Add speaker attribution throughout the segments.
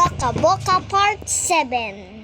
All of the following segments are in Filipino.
Speaker 1: Toca Boca Part 7.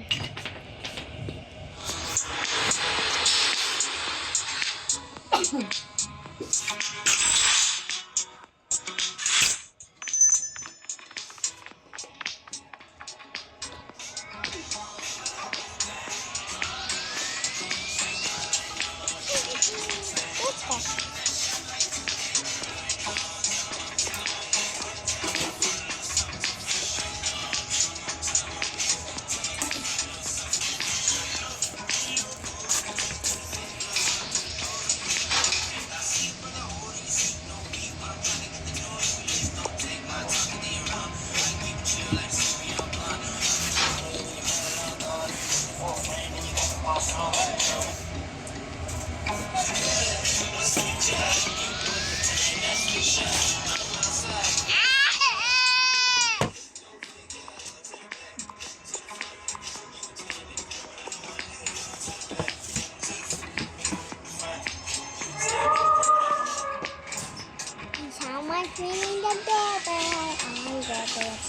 Speaker 1: Cleaning the doorbell. I got it.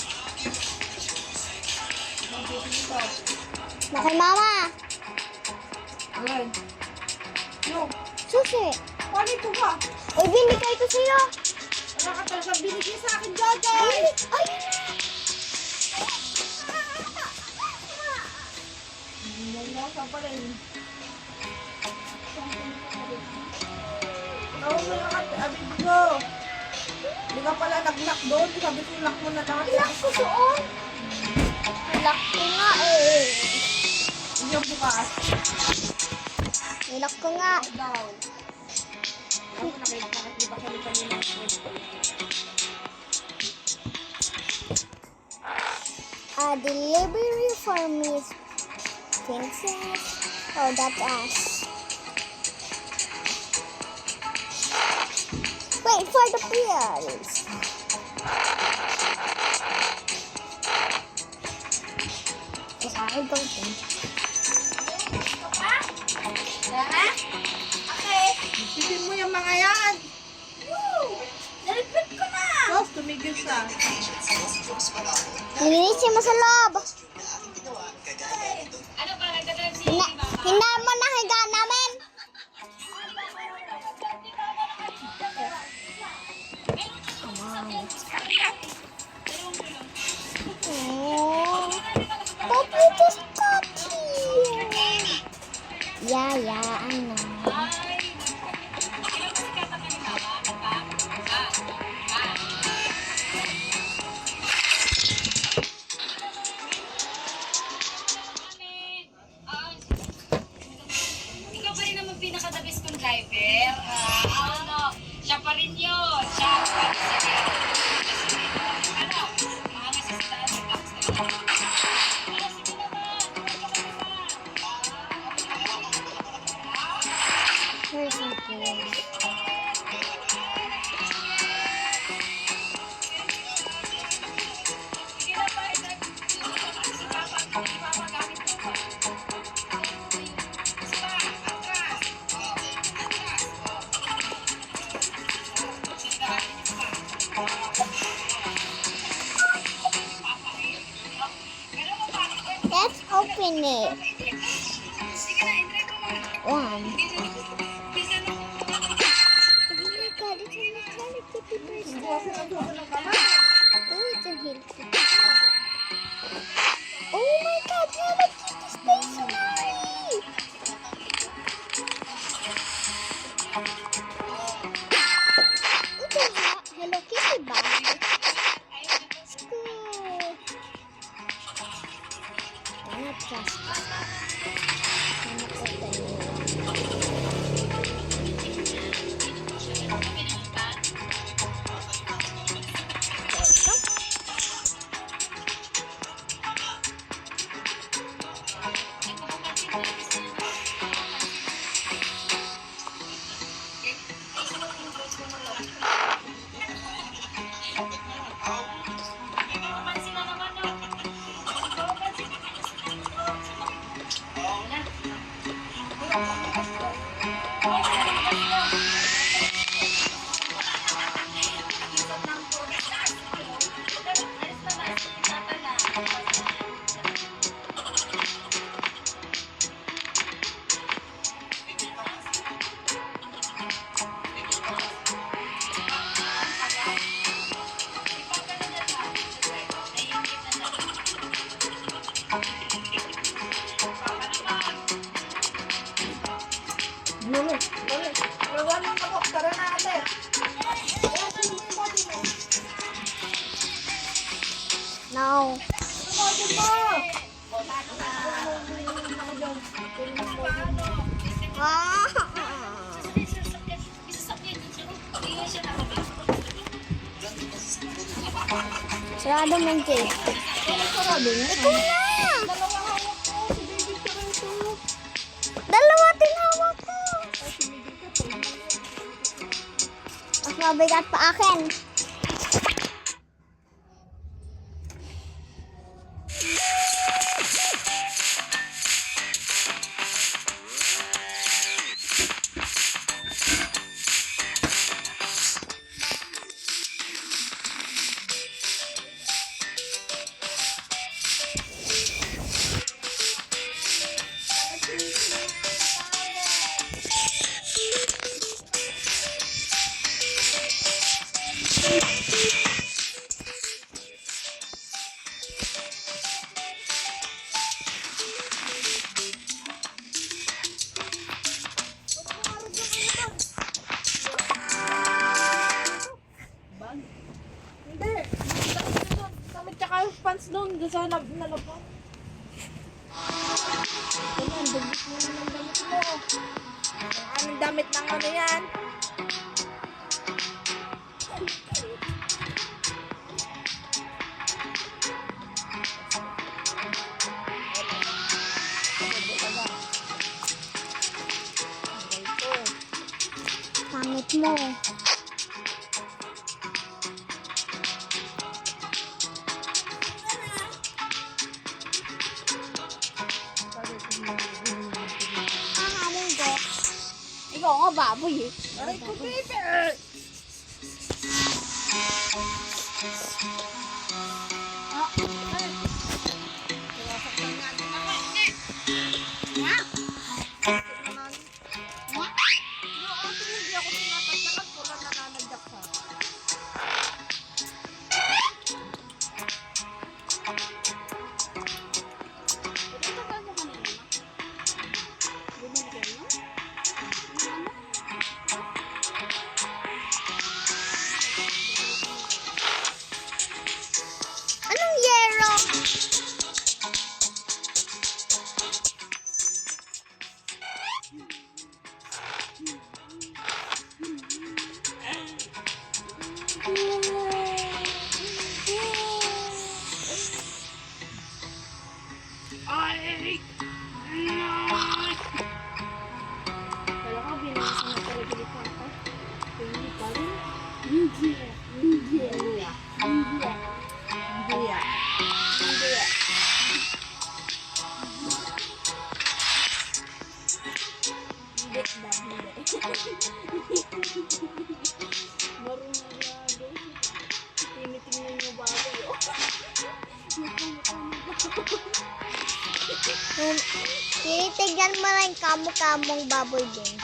Speaker 1: Bakit mama?
Speaker 2: Alin? Yung?
Speaker 1: Susi.
Speaker 2: Paano ito ba?
Speaker 1: Uy, binigay ko sa'yo.
Speaker 2: Wala ka talaga binigay sa akin, Jojoy!
Speaker 1: Ay!
Speaker 2: Wala ka pa rin. Oo, wala ka. Abig ko. Hindi ka pala nag-lock doon. Sabi ko, lock mo na lahat.
Speaker 1: Lock ko doon. Lock ko nga eh.
Speaker 2: Hindi yung bukas.
Speaker 1: Lock ko nga.
Speaker 2: Daw. Ako nakita ka. Di ba kami kanina?
Speaker 1: Delivery for Miss Princess. Oh, that's us. Wait for the pills. Yes, I don't think.
Speaker 2: Okay. Isipin mo yung mga yan.
Speaker 1: Woo! Nalipit ko na!
Speaker 2: Tapos, tumigil siya.
Speaker 1: Nilinisin mo sa loob. Hindi mo na higa namin. Oh, Poppy just got here. Yeah, I know.
Speaker 3: Ikaw pa rin naman pinaka-the best kong driver. Siya pa rin yun. Siya pa rin sige. Ano? Mga masisitari. Tapos na lang. Sige naman.
Speaker 1: Where's my pills?
Speaker 3: Sige na pa. Si Papa. Si Papa gamit mo pa.
Speaker 1: Let's open it. One. Oh my god, it's a metallic Kitty person. Oh, it's a Hello Kitty. Oh my god, Hello Kitty stationery. Ito nga, Hello Kitty bag. School. I'm not trust this. I'm not opening it. Wow.
Speaker 2: Model mo!
Speaker 1: Ah. Sarado man, Jay.
Speaker 2: Sarado niya.
Speaker 1: Ikaw na!
Speaker 2: Dalawang hawak ko. Si baby ko rin ito.
Speaker 1: Dalawa tinawag ko. Mas mabigat pa akin.
Speaker 2: Hindi. Kami tsaka yung pants doon. Doon sa nalabas. Ayan, damit mo naman damit mo. Anong damit ng ano yan?
Speaker 1: Pangit mo. Hahalin ko. Ikaw nga baboy eh.
Speaker 2: Aray ko, baby!
Speaker 1: Anong yero?
Speaker 4: Kala ko binasa na talaga ni Papa. Hindi pa rin. Hindi.
Speaker 2: Hindi ah.
Speaker 4: Marunong na doon. Tinitingnan niyo ba ako yun?
Speaker 1: Tinitigyan mo lang kamukha-mong baboy din.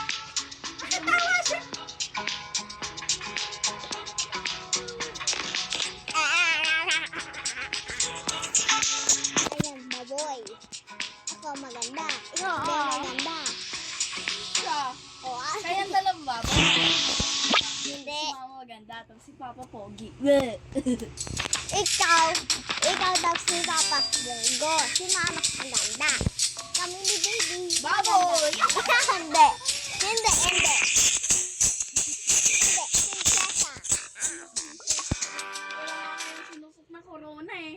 Speaker 1: Ayan, baboy. Ako maganda. Ikaw maganda.
Speaker 4: Siya.
Speaker 1: O,
Speaker 4: Kaya dalang ba?
Speaker 1: hindi.
Speaker 4: Si Mama maganda. Tapos si Papa pogi.
Speaker 1: Ikaw daw si Papa Bongo. Si Mama maganda. Kami ni Baby.
Speaker 4: Baboy!
Speaker 1: Hindi. Hindi. Hindi. Prinsesa.
Speaker 4: Sinusok na corona eh.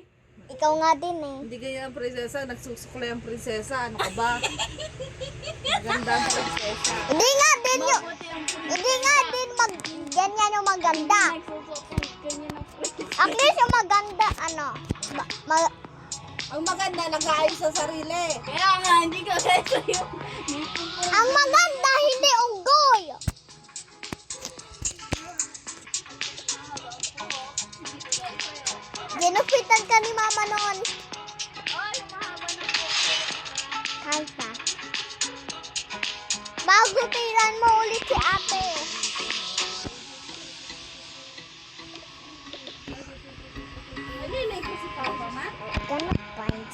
Speaker 1: Ikaw nga din eh.
Speaker 2: Hindi ganyan ang prinsesa. Nagsusuklay ang prinsesa. Ano ka ba? Maganda ang prinsesa.
Speaker 1: Hindi nga din yung...
Speaker 4: Mabuti ang
Speaker 1: Hindi nga din ganyan yung maganda.
Speaker 4: nagsusok ganyan ang friend.
Speaker 1: At least yung maganda, ano,
Speaker 2: Ang maganda, nag-aayos sa sarili.
Speaker 4: Kaya nga, hindi ka kaya sa'yo.
Speaker 1: ang maganda, hindi unggoy. Ginupitan ka ni Mama noon.
Speaker 4: Ay, mahaba na po.
Speaker 1: Kaysa. Bago tiran mo ulit si ate.
Speaker 4: Nalilay ko si Papa, ma?
Speaker 1: Gonna find